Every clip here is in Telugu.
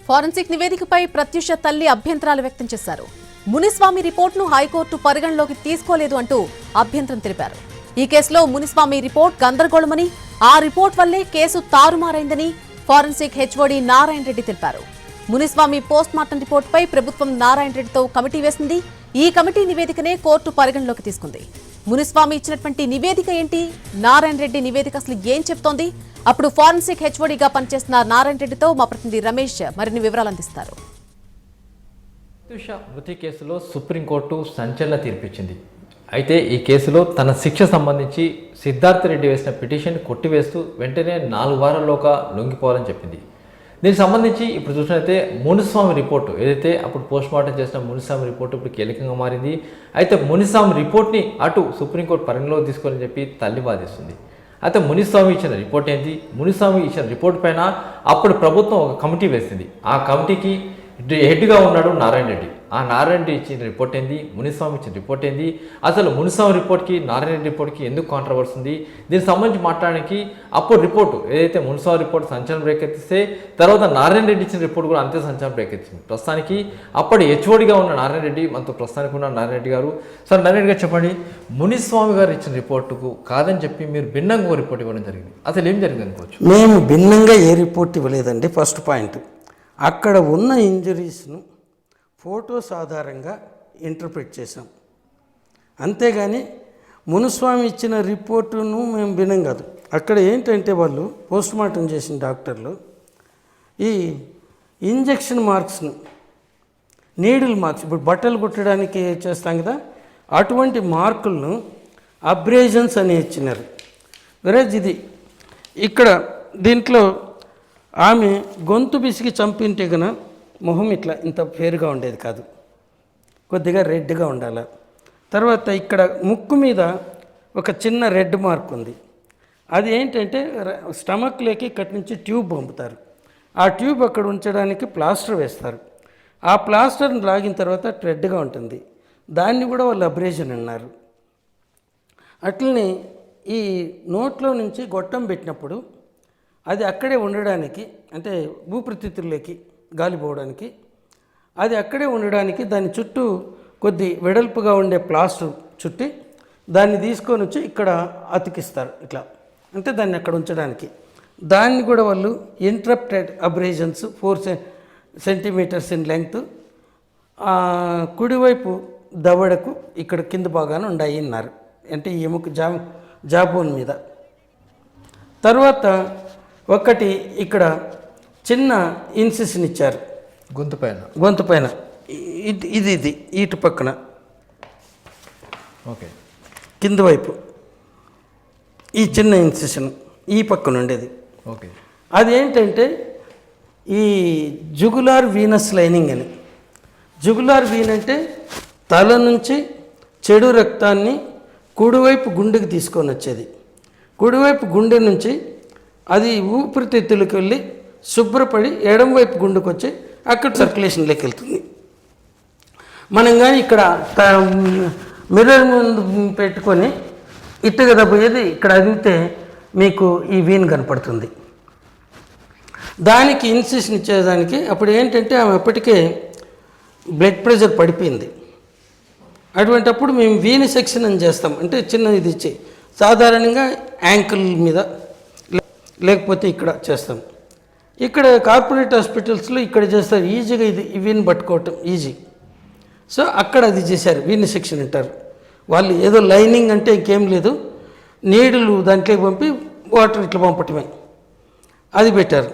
ఫోరెన్సిక్ నివేదికపై ప్రత్యూష తల్లి అభ్యంతరాలు వ్యక్తం చేశారు. మునిస్వామి రిపోర్టును హైకోర్టు పరిగణలోకి తీసుకోలేదు అంటూ అభ్యంతరం తెలిపారు. ఈ కేసులో మునిస్వామి రిపోర్ట్ గందరగోళమని, ఆ రిపోర్ట్ వల్లే కేసు తారుమారైందని ఫోరెన్సిక్ హెచ్ఓడి నారాయణ రెడ్డి తెలిపారు. మునిస్వామి పోస్ట్మార్టం రిపోర్టుపై ప్రభుత్వం నారాయణ రెడ్డితో కమిటీ వేసింది. ఈ కమిటీ నివేదికనే కోర్టు పరిగణలోకి తీసుకుంది. మునిస్వామి ఇచ్చినటువంటి నివేదిక ఏంటి, నారాయణ రెడ్డి నివేదిక అసలు ఏం చెప్తోంది? అప్పుడు ఫోరెన్సిక్ హెచ్ఓడిగా పనిచేస్తున్న నారాయణ రెడ్డితో మా ప్రతినిధి రమేష్ మరిన్ని వివరాలు అందిస్తారు. ప్రత్యూష మృతి కేసులో సుప్రీంకోర్టు సంచలన తీర్పిచ్చింది. అయితే ఈ కేసులో తన శిక్ష సంబంధించి సిద్ధార్థ రెడ్డి వేసిన పిటిషన్ కొట్టివేస్తూ వెంటనే 4 వారాల్లోగా లొంగిపోవాలని చెప్పింది. దీనికి సంబంధించి ఇప్పుడు చూసినట్లయితే మునిస్వామి రిపోర్టు ఏదైతే అప్పుడు పోస్ట్మార్టం చేసిన మునిస్వామి రిపోర్టు ఇప్పుడు కీలకంగా మారింది. అయితే మునిస్వామి రిపోర్ట్ని అటు సుప్రీంకోర్టు పరిగణలోకి తీసుకోవాలని చెప్పి తల్లి వాదిస్తుంది. అయితే మునిస్వామి ఇచ్చిన రిపోర్ట్ ఏంటి, మునిస్వామి ఇచ్చిన రిపోర్ట్ పైన అప్పుడు ప్రభుత్వం ఒక కమిటీ వేసింది. ఆ కమిటీకి హెడ్గా ఉన్నాడు నారాయణ రెడ్డి. ఆ నారాయణ రెడ్డి ఇచ్చిన రిపోర్ట్ ఏంది, మునిస్వామి ఇచ్చిన రిపోర్ట్ ఏంది, అసలు మునిస్వామి రిపోర్ట్కి నారాయణ రెడ్డి రిపోర్ట్కి ఎందుకు కాంట్రవర్సీ ఉంది, దీనికి సంబంధించి మాట్లాడడానికి అప్పుడు రిపోర్టు ఏదైతే మునిస్వామి రిపోర్ట్ సంచలనం రేకెత్తిస్తే తర్వాత నారాయణ రెడ్డి ఇచ్చిన రిపోర్ట్ కూడా అంతే సంచలనం రేకెత్తింది. ప్రస్తుతానికి అప్పటి హెచ్ఓడిగా ఉన్న నారాయణ రెడ్డి మనతో ప్రస్తుతానికి ఉన్న నారాయణ రెడ్డి గారు. సార్ నారాయణ రెడ్డి గారు చెప్పండి, మునిస్వామి గారు ఇచ్చిన రిపోర్టుకు కాదని చెప్పి మీరు భిన్నంగా రిపోర్ట్ ఇవ్వడం జరిగింది. అసలు ఏం జరిగింది అనుకోవచ్చు? మేము భిన్నంగా ఏ రిపోర్ట్ ఇవ్వలేదండి. ఫస్ట్ పాయింట్, అక్కడ ఉన్న ఇంజరీస్ను ఫోటోస్ ఆధారంగా ఇంటర్ప్రిట్ చేసాం, అంతేగాని మునుస్వామి ఇచ్చిన రిపోర్టును మేము భిన్నం కాదు. అక్కడ ఏంటంటే వాళ్ళు పోస్ట్మార్టం చేసిన డాక్టర్లు ఈ ఇంజెక్షన్ మార్క్స్ను, నీడిల్ మార్క్స్, ఇప్పుడు బట్టలు కుట్టడానికి చేస్తాం కదా, అటువంటి మార్కులను అబ్రేజన్స్ అని ఇచ్చినారు. వెరేజ్ ఇది ఇక్కడ దీంట్లో ఆమె గొంతు బిసికి చంపింటే కన్నా మొహం ఇట్లా ఇంత ఫేర్గా ఉండేది కాదు, కొద్దిగా రెడ్గా ఉండాలి. తర్వాత ఇక్కడ ముక్కు మీద ఒక చిన్న రెడ్ మార్క్ ఉంది. అది ఏంటంటే స్టమక్లోకి ఇక్కడి నుంచి ట్యూబ్ పంపుతారు. ఆ ట్యూబ్ అక్కడ ఉంచడానికి ప్లాస్టర్ వేస్తారు. ఆ ప్లాస్టర్ని లాగిన తర్వాత రెడ్గా ఉంటుంది. దాన్ని కూడా వాళ్ళు అబ్రేజన్ అన్నారు. అట్లనే ఈ నోట్లో నుంచి గొట్టం పెట్టినప్పుడు అది అక్కడే ఉండడానికి, అంటే ఊపిరితిత్తుల్లోకి గాలి పోవడానికి, అది అక్కడే ఉండడానికి దాని చుట్టూ కొద్ది వెడల్పుగా ఉండే ప్లాస్టర్ చుట్టి దాన్ని తీసుకొని వచ్చి ఇక్కడ అతికిస్తారు ఇట్లా, అంటే దాన్ని అక్కడ ఉంచడానికి. దాన్ని కూడా వాళ్ళు ఇంటరప్టెడ్ అబ్రేజన్స్ 4 సెంటీమీటర్స్ ఇన్ లెంగ్త్, కుడివైపు దవడకు ఇక్కడ కింద భాగాన ఉన్నాయి అన్నారు, అంటే ఈ ఎముక జాబోన్ మీద. తర్వాత ఒకటి ఇక్కడ చిన్న ఇన్సిషన్ ఇచ్చారు గొంతు పైన ఇది ఇటు పక్కన ఓకే, కింద వైపు ఈ చిన్న ఇన్సిషన్ ఈ పక్కన ఉండేది. ఓకే, అదేంటంటే ఈ జుగులార్ వీనస్ లైనింగ్ అని. జుగులార్ వీన్ అంటే తల నుంచి చెడు రక్తాన్ని కుడివైపు గుండెకి తీసుకొని వచ్చేది. కుడివైపు గుండె నుంచి అది ఊపిరితిత్తులకు వెళ్ళి శుభ్రపడి ఎడమవైపు గుండెకు వచ్చి అక్కడ సర్క్యులేషన్లోకి వెళ్తుంది. మనం కానీ ఇక్కడ మిర్రర్ ముందు పెట్టుకొని ఇట్టు కదా పోయేది, ఇక్కడ అదిగితే మీకు ఈ వీన్ కనపడుతుంది. దానికి ఇన్సిషన్ ఇచ్చేదానికి అప్పుడు ఏంటంటే ఆమె అప్పటికే బ్లడ్ ప్రెషర్ పడిపోయింది. అటువంటప్పుడు మేము వీని సెక్షన్ అని చేస్తాం, అంటే చిన్న ఇది ఇచ్చి సాధారణంగా యాంకిల్ మీద లేకపోతే ఇక్కడ చేస్తాం. ఇక్కడ కార్పొరేట్ హాస్పిటల్స్లో ఇక్కడ చేస్తారు ఈజీగా, ఇది వీని పట్టుకోవటం ఈజీ. సో అక్కడ అది చేశారు, వీని సెక్షన్ అంటారు. వాళ్ళు ఏదో లైనింగ్ అంటే ఇంకేం లేదు, నీడులు దాంట్లోకి పంపి వాటర్ ఇట్లా పంపటమే, అది పెట్టారు.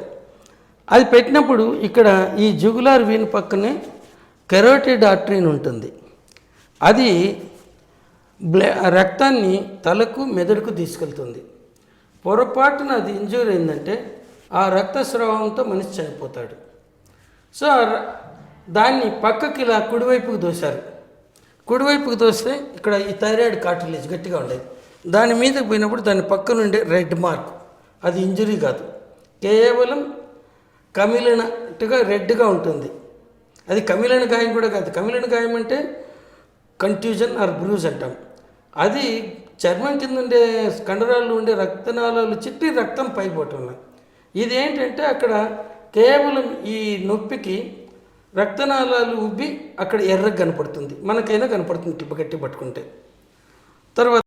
అది పెట్టినప్పుడు ఇక్కడ ఈ జుగులార్ వీన్ పక్కనే కెరోటిడ్ ఆర్టరీ ఉంటుంది. అది రక్తాన్ని తలకు మెదడుకు తీసుకెళ్తుంది. పొరపాటున అది ఇంజూరీ అయిందంటే ఆ రక్తస్రావంతో మనిషి చనిపోతాడు. సో దాన్ని పక్కకి ఇలా కుడివైపుకి దోశారు. కుడివైపుకి దోస్తే ఇక్కడ ఈ థైరాయిడ్ కార్టిలేజ్ గట్టిగా ఉండేది, దాని మీదకి పోయినప్పుడు దాని పక్క నుండే రెడ్ మార్క్, అది ఇంజురీ కాదు, కేవలం కమిలినట్టుగా రెడ్గా ఉంటుంది. అది కమిలిన గాయం కూడా కాదు. కమిలిన గాయం అంటే కంట్యూజన్ ఆర్ బ్రూజ్ అంటాం. అది చర్మం కింద ఉండే కండరాల్లో ఉండే రక్తనాళాలు చిట్టి రక్తం పైపోవటం. ఇది ఏంటంటే అక్కడ కేవలం ఈ నొప్పికి రక్తనాళాలు ఉబ్బి అక్కడ ఎర్రగా కనపడుతుంది, మనకైనా కనపడుతుంది టిప్పగట్టి పట్టుకుంటే. తర్వాత